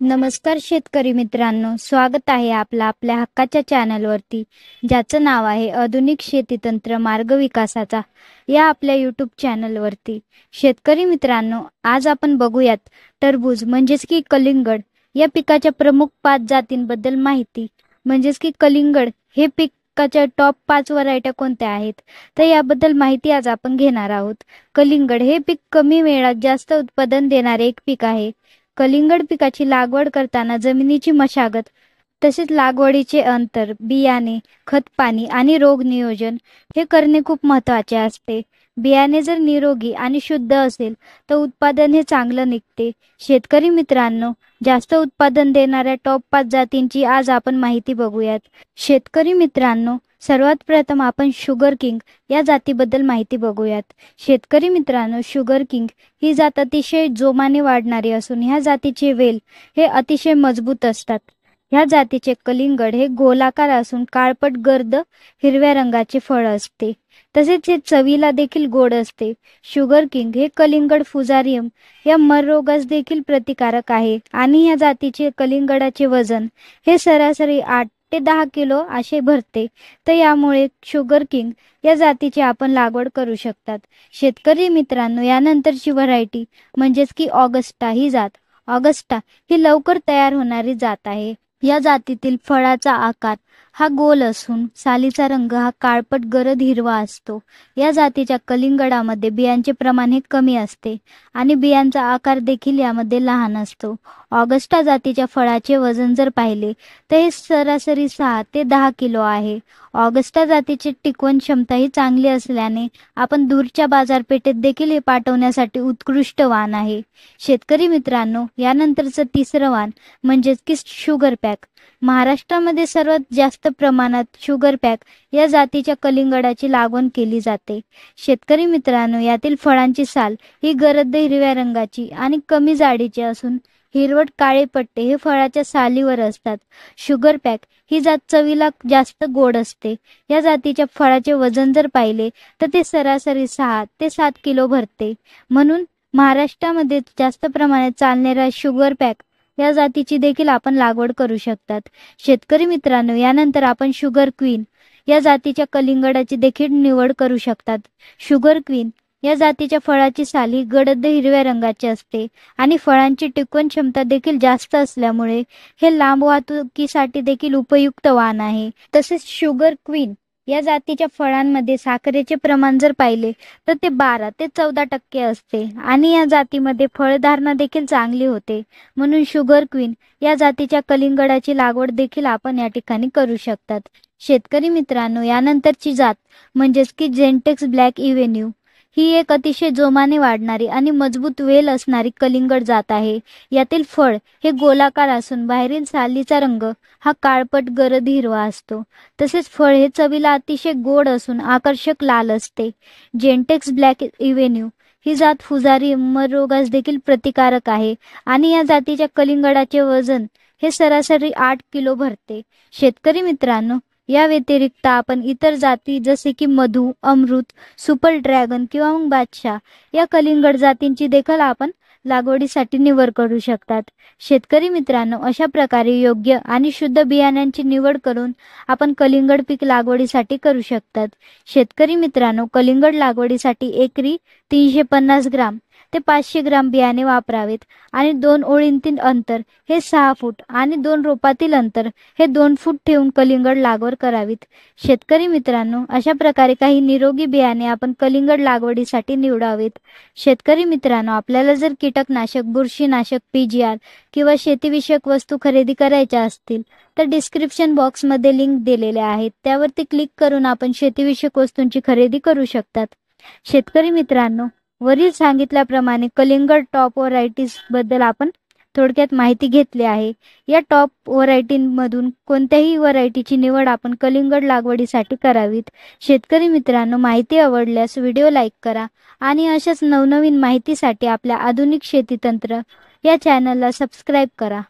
नमस्कार शेतकरी मित्रांनो, स्वागत आहे आपल्या हक्काच्या चॅनलवरती, ज्याचं नाव आहे आधुनिक शेती तंत्र मार्ग विकासाचा. या आपल्या यूट्यूब चॅनलवरती शेतकरी मित्रांनो, आज आपण बघूयात टरबूज म्हणजेच की कलिंगड या पिकाच्या प्रमुख 5 जातींबद्दल माहिती. म्हणजेच की कलिंगड हे पिकाच्या टॉप 5 व्हरायट्या कोणत्या आहेत, तर याबद्दल माहिती आज आपण घेणार आहोत. कलिंगड हे पीक कमी वेळात जास्त उत्पादन देणारे एक पीक आहे. कलिंगड पिकाची लागवड करताना जमिनीची मशागत, तसेच लागवडीचे अंतर, बियाणे, खत पाणी आणि रोग नियोजन हे करणे खूप महत्त्वाचे असते. बियाणे जर निरोगी आणि शुद्ध असेल तर उत्पादन हे चांगलं निघते. शेतकरी मित्रांनो, जास्त उत्पादन देणाऱ्या टॉप 5 जातींची आज आपण माहिती बघूयात. शेतकरी मित्रांनो, सर्वात प्रथम आपण शुगर किंग या जातीबद्दल माहिती बघूयात. शेतकरी मित्रांनो, शुगर किंग ही जात अतिशय जोमाने वाढणारी असून ह्या जातीचे वेल हे अतिशय मजबूत असतात. ह्या जातीचे कलिंगड हे गोलाकार असून काळपट गर्द हिरव्या रंगाचे फळ असते. तसेच हे चवीला देखील गोड असते. शुगर किंग हे कलिंगड फुजारियम या मर रोगास देखील प्रतिकारक आहे आणि या जातीचे कलिंगडाचे वजन हे सरासरी 8 ते 10 किलो असे भरते. तर यामुळे शुगर किंग या जातीची आपण लागवड करू शकतात. शेतकरी मित्रांनो, यानंतरची व्हरायटी म्हणजेच की ऑगस्टा ही जात. ऑगस्टा ही लवकर तयार होणारी जात आहे. या जातीतील फळाचा आकार हा गोल असून सालीचा रंग हा काळपट गडद हिरवा असतो. या जातीच्या कलिंगडामध्ये बियांचे प्रमाण हे कमी असते आणि बियांचा आकार देखील यामध्ये लहान असतो. ऑगस्टा जातीच्या फळाचे वजन जर पाहिले तर हे सरासरी 6 ते 10 किलो आहे. ऑगस्टा जातीची टिकवण क्षमता ही चांगली असल्याने आपण दूरच्या बाजारपेठेत देखील हे पाठवण्यासाठी उत्कृष्ट वाण आहे. शेतकरी मित्रांनो, यानंतरचं तिसरं वाण म्हणजेच की शुगर पॅक. महाराष्ट्रामध्ये सर्वात जास्त प्रमाणात शुगर पॅक या जातीच्या कलिंगडाची लागवड केली जाते. शेतकरी मित्रांनो, यातील फळांची साल ही गडद हिरव्या रंगाची आणि कमी जाडीची असून हिरवट काळे पट्टे हे फळाच्या सालीवर असतात. शुगर पॅक ही जात चवीला जास्त गोड असते. या जातीच्या फळाचे वजन जर पाहिले तर ते सरासरी 6 ते 7 किलो भरते. म्हणून महाराष्ट्रामध्ये जास्त प्रमाणात चालणाऱ्या शुगर पॅक या जातीची देखील आपण लागवड करू शकतात. शेतकरी मित्रांनो, यानंतर आपण शुगर क्वीन या जातीच्या कलिंगडाची देखील निवड करू शकतात. शुगर क्वीन या जातीच्या फळाची साल ही गडद हिरव्या रंगाची असते आणि फळांची टिकवण क्षमता देखील जास्त असल्यामुळे हे लांब वाहतुकीसाठी देखील उपयुक्त वाण आहे. तसेच शुगर क्वीन या जातीच्या फळांमध्ये साखरेचे प्रमाण जर पाहिले तर ते 12 ते 14% असते आणि या जातीमध्ये फळधारणा देखील चांगली होते. म्हणून शुगर क्वीन या जातीच्या कलिंगडाची लागवड देखील आपण या ठिकाणी करू शकतात. शेतकरी मित्रांनो, यानंतरची जात म्हणजेच की जेंटेक्स ब्लॅक इव्हेन्यू ही एक अतिशय जोमाने वाढणारी आणि मजबूत वेल असणारी कलिंगड जात आहे. यातील फळ हे गोलाकार असून बाहेरील सालीचा रंग हा काळपट गडद हिरवा असतो. तसेच फळ हे चवीला अतिशय गोड असून आकर्षक लाल असते. जेंटेक्स ब्लॅक इव्हेन्यू ही जात फुजारी मर रोगास देखील प्रतिकारक आहे आणि या जातीच्या कलिंगडाचे वजन हे सरासरी 8 किलो भरते. शेतकरी मित्रांनो, या व्यतिरिक्त आपण इतर जाती जसे की मधु, अमृत, सुपर ड्रॅगन किंवा मग बादशाह या कलिंगड जातींची देखील आपण लागवडीसाठी निवड करू शकतात. शेतकरी मित्रांनो, अशा प्रकारे योग्य आणि शुद्ध बियाण्यांची निवड करून आपण कलिंगड पीक लागवडीसाठी करू शकतात. शेतकरी मित्रांनो, कलिंगड लागवडीसाठी एकरी 350 ग्राम ते 500 ग्राम बियाणे वापरावेत आणि 2 ओळींतील अंतर हे 6 फूट आणि 2 रोपातील अंतर हे 2 फूट ठेवून कलिंगड लागवड करावीत. शेतकरी मित्रांनो, अशा प्रकारे काही निरोगी बियाणे आपण कलिंगड लागवडीसाठी निवडावेत. शेतकरी मित्रांनो, आपल्याला जर कीटकनाशक, बुरशीनाशक, PGR किंवा शेतीविषयक वस्तू खरेदी करायच्या असतील तर डिस्क्रिप्शन बॉक्समध्ये लिंक दिलेल्या आहेत, त्यावरती क्लिक करून आपण शेतीविषयक वस्तूंची खरेदी करू शकतात. शेतकरी मित्रांनो, वरील सांगितल्याप्रमाणे कलिंगड टॉप व्हरायटीज बद्दल आपण थोडक्यात माहिती घेतली आहे. या टॉप व्हरायटींमधून कोणत्याही व्हरायटीची निवड आपण कलिंगड लागवडीसाठी करावीत. शेतकरी मित्रांनो, माहिती आवडल्यास व्हिडिओ लाईक करा आणि अशाच नवनवीन माहितीसाठी आपल्या आधुनिक शेती तंत्र या चॅनलला सबस्क्राईब करा.